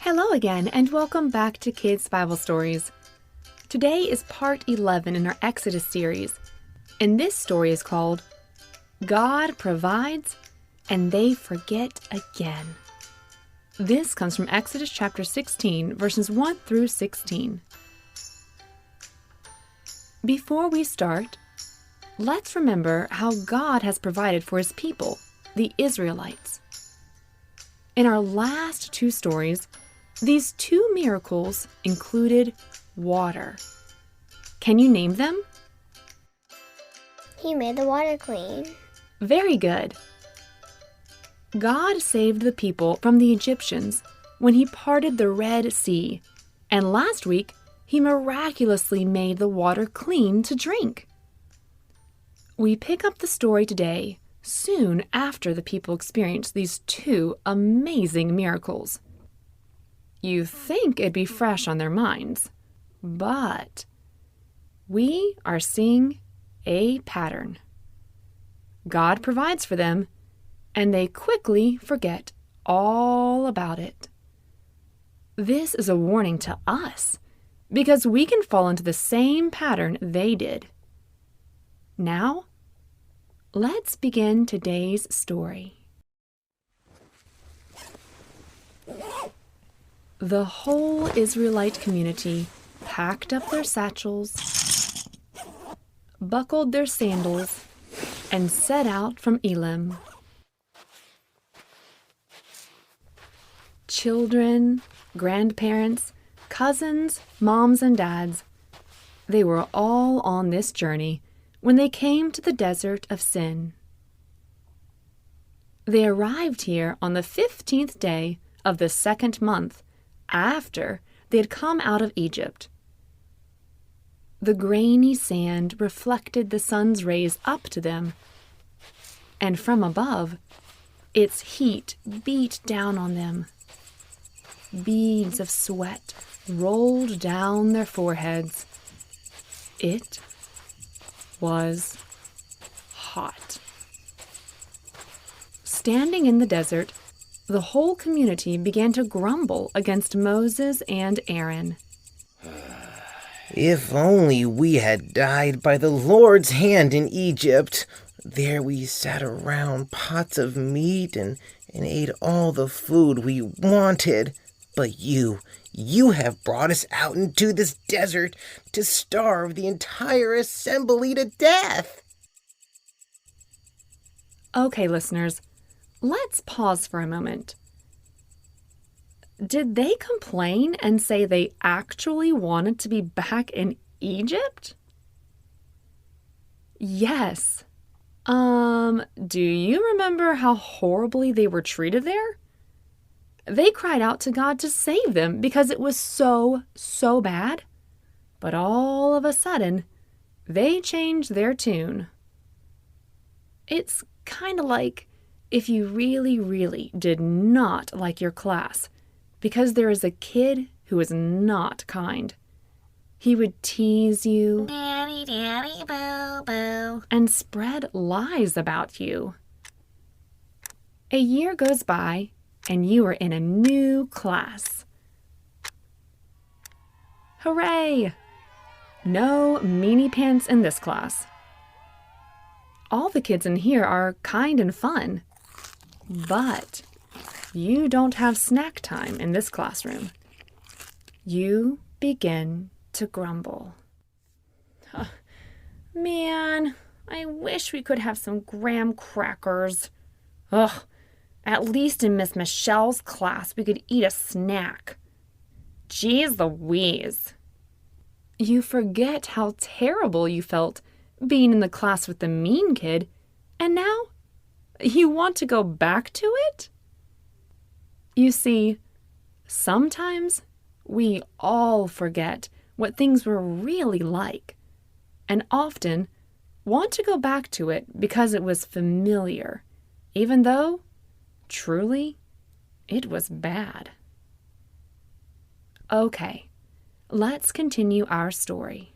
Hello again, and welcome back to Kids Bible Stories. Today is part 11 in our Exodus series, and this story is called God Provides and They Forget Again. This comes from Exodus chapter 16, verses 1 through 16. Before we start, let's remember how God has provided for His people, the Israelites. In our last two stories, these two miracles included water. Can you name them? He made the water clean. Very good. God saved the people from the Egyptians when He parted the Red Sea, and last week He miraculously made the water clean to drink. We pick up the story today, soon after the people experience these two amazing miracles. You think it'd be fresh on their minds, but we are seeing a pattern. God provides for them, and they quickly forget all about it. This is a warning to us, because we can fall into the same pattern they did. Now, let's begin today's story. The whole Israelite community packed up their satchels, buckled their sandals, and set out from Elim. Children, grandparents, cousins, moms, and dads, they were all on this journey when they came to the desert of Sin. They arrived here on the 15th day of the second month after they had come out of Egypt. The grainy sand reflected the sun's rays up to them, and from above, its heat beat down on them. Beads of sweat rolled down their foreheads. It was hot. Standing in the desert, the whole community began to grumble against Moses and Aaron. If only we had died by the Lord's hand in Egypt. There we sat around pots of meat and ate all the food we wanted. But you have brought us out into this desert to starve the entire assembly to death. Okay, listeners, let's pause for a moment. Did they complain and say they actually wanted to be back in Egypt? Yes. Do you remember how horribly they were treated there? They cried out to God to save them because it was so bad. But all of a sudden, they changed their tune. It's kind of like if you really did not like your class because there is a kid who is not kind. He would tease you, Daddy, boo, boo. and spread lies about you. A year goes by, and you are in a new class. Hooray! No meanie pants in this class. All the kids in here are kind and fun, but you don't have snack time in this classroom. You begin to grumble. Man, I wish we could have some graham crackers. Ugh, at least in Miss Michelle's class we could eat a snack. Jeez Louise. You forget how terrible you felt being in the class with the mean kid, and now you want to go back to it? You see, sometimes we all forget what things were really like, and often want to go back to it because it was familiar, even though, truly, it was bad. Okay, let's continue our story.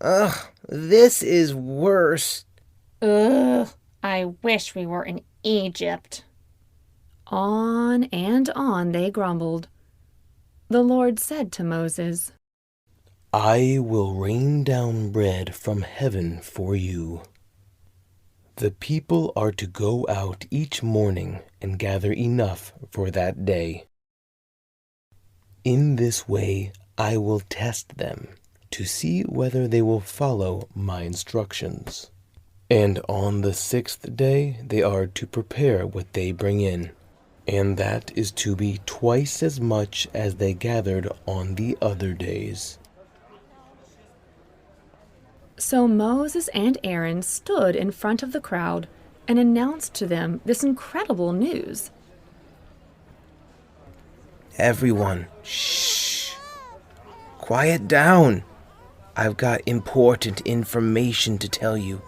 Ugh, this is worse. Ugh, I wish we were in Egypt. On and on they grumbled. The Lord said to Moses, I will rain down bread from heaven for you. The people are to go out each morning and gather enough for that day. In this way I will test them to see whether they will follow my instructions. And on the 6th day they are to prepare what they bring in, and that is to be twice as much as they gathered on the other days. So Moses and Aaron stood in front of the crowd and announced to them this incredible news. Everyone, shh. Quiet down. I've got important information to tell you.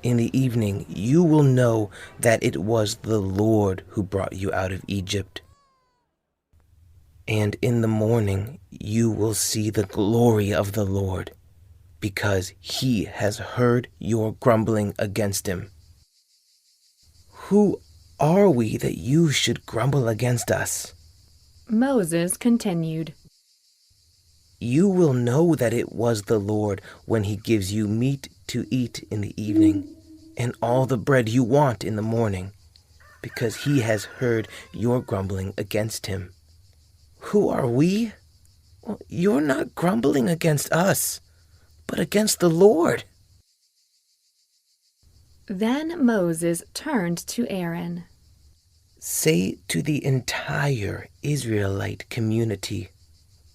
In the evening, you will know that it was the Lord who brought you out of Egypt. And in the morning, you will see the glory of the Lord, because he has heard your grumbling against him. Who are we that you should grumble against us? Moses continued, You will know that it was the Lord when he gives you meat to eat in the evening, and all the bread you want in the morning, because he has heard your grumbling against him. Who are we? Well, you're not grumbling against us, but against the Lord. Then Moses turned to Aaron. Say to the entire Israelite community,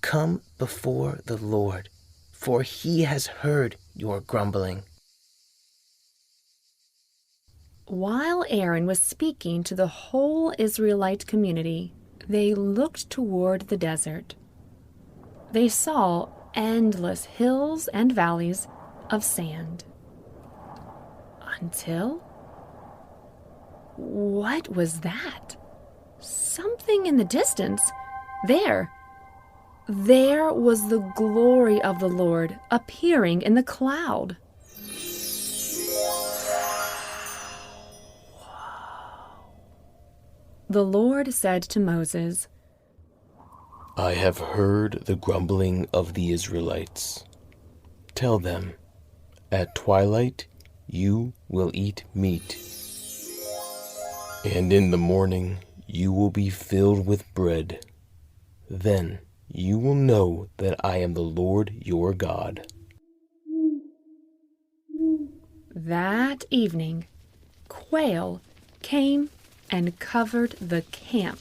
come before the Lord, for he has heard your grumbling. While Aaron was speaking to the whole Israelite community, they looked toward the desert. They saw endless hills and valleys of sand. Until... what was that? Something in the distance. There was the glory of the Lord appearing in the cloud. The Lord said to Moses, I have heard the grumbling of the Israelites. Tell them, at twilight you will eat meat, and in the morning you will be filled with bread. Then you will know that I am the Lord your God. That evening, quail came and covered the camp.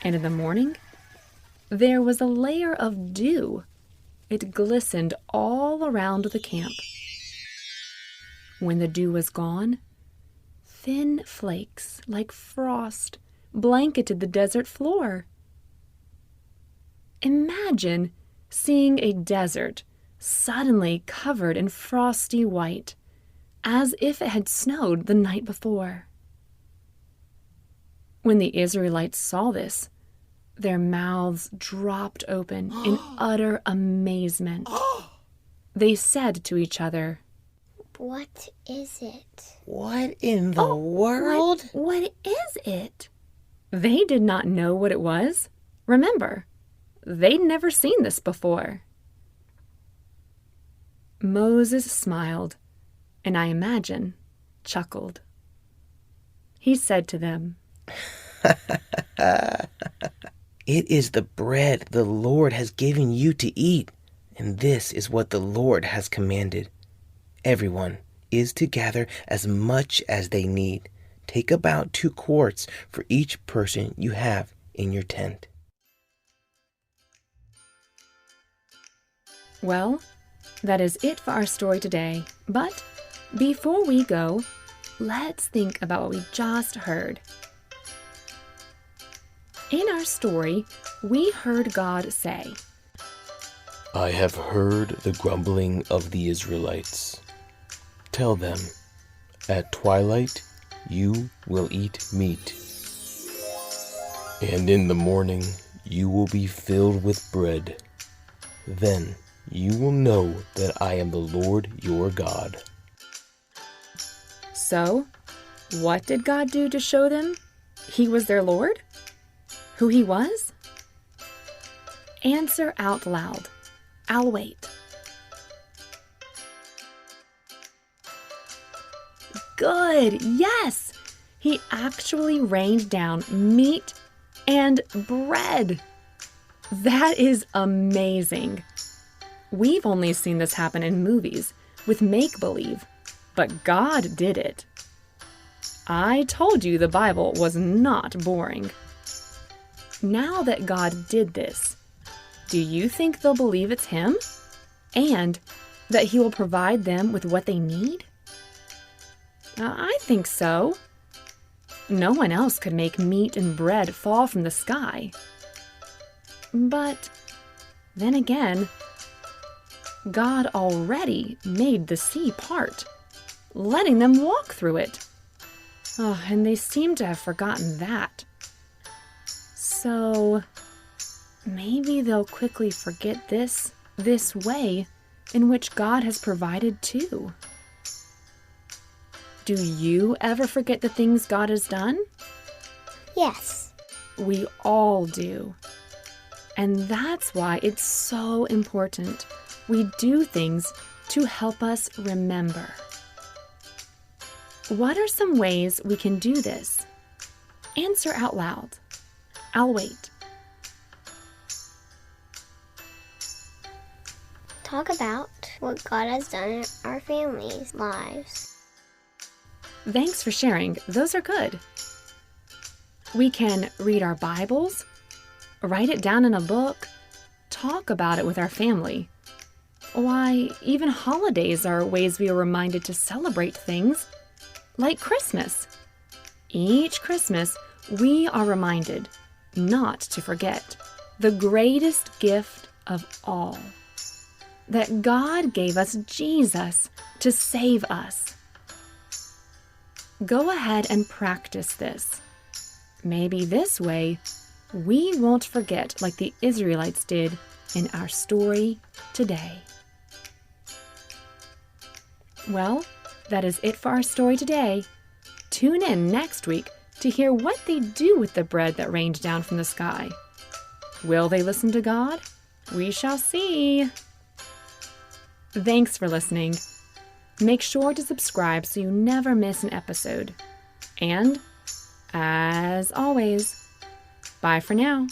And in the morning, there was a layer of dew. It glistened all around the camp. When the dew was gone, thin flakes like frost blanketed the desert floor. Imagine seeing a desert suddenly covered in frosty white, as if it had snowed the night before. When the Israelites saw this, their mouths dropped open in utter amazement. They said to each other, What is it? What in the world? What is it? They did not know what it was. Remember, they'd never seen this before. Moses smiled, and I imagine chuckled. He said to them, It is the bread the Lord has given you to eat, and this is what the Lord has commanded. Everyone is to gather as much as they need. Take about 2 quarts for each person you have in your tent. Well, that is it for our story today. But before we go, let's think about what we just heard. In our story, we heard God say, I have heard the grumbling of the Israelites. Tell them, at twilight you will eat meat, and in the morning you will be filled with bread. Then you will know that I am the Lord your God. So, what did God do to show them He was their Lord? Who He was? Answer out loud. I'll wait. Good, yes! He actually rained down meat and bread. That is amazing. We've only seen this happen in movies with make-believe, but God did it. I told you the Bible was not boring. Now that God did this, do you think they'll believe it's Him? And that He will provide them with what they need? I think so. No one else could make meat and bread fall from the sky. But then again, God already made the sea part, letting them walk through it. Oh, and they seem to have forgotten that. So maybe they'll quickly forget this way in which God has provided too. Do you ever forget the things God has done? Yes. We all do. And that's why it's so important we do things to help us remember. What are some ways we can do this? Answer out loud. I'll wait. Talk about what God has done in our families' lives. Thanks for sharing. Those are good. We can read our Bibles, write it down in a book, talk about it with our family. Why, even holidays are ways we are reminded to celebrate things, like Christmas. Each Christmas, we are reminded not to forget the greatest gift of all, that God gave us Jesus to save us. Go ahead and practice this. Maybe this way, we won't forget like the Israelites did in our story today. Well, that is it for our story today. Tune in next week to hear what they do with the bread that rained down from the sky. Will they listen to God? We shall see. Thanks for listening. Make sure to subscribe so you never miss an episode. And, as always, bye for now.